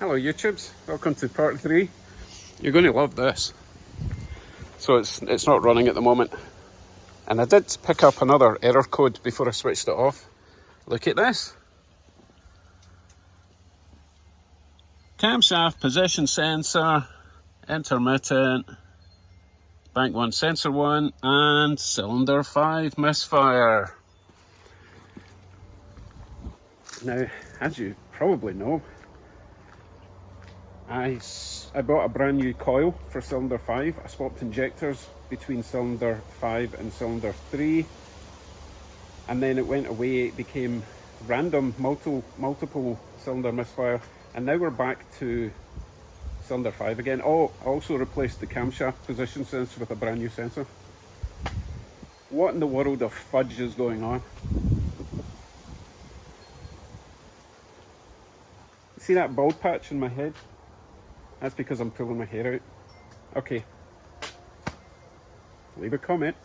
Hello YouTubes, welcome to part 3. You're going to love this. So it's not running at the moment. And I did pick up another error code before I switched it off. Look at this. Camshaft position sensor, intermittent, bank 1 sensor 1 and cylinder 5 misfire. Now, as you probably know, I bought a brand new coil for cylinder 5. I swapped injectors between cylinder 5 and cylinder 3, and then it went away. It became random multiple cylinder misfire, and now we're back to cylinder 5 again. Oh, I also replaced the camshaft position sensor with a brand new sensor. What in the world of fudge is going on? See that bald patch in my head? That's because I'm pulling my hair out. Okay. Leave a comment.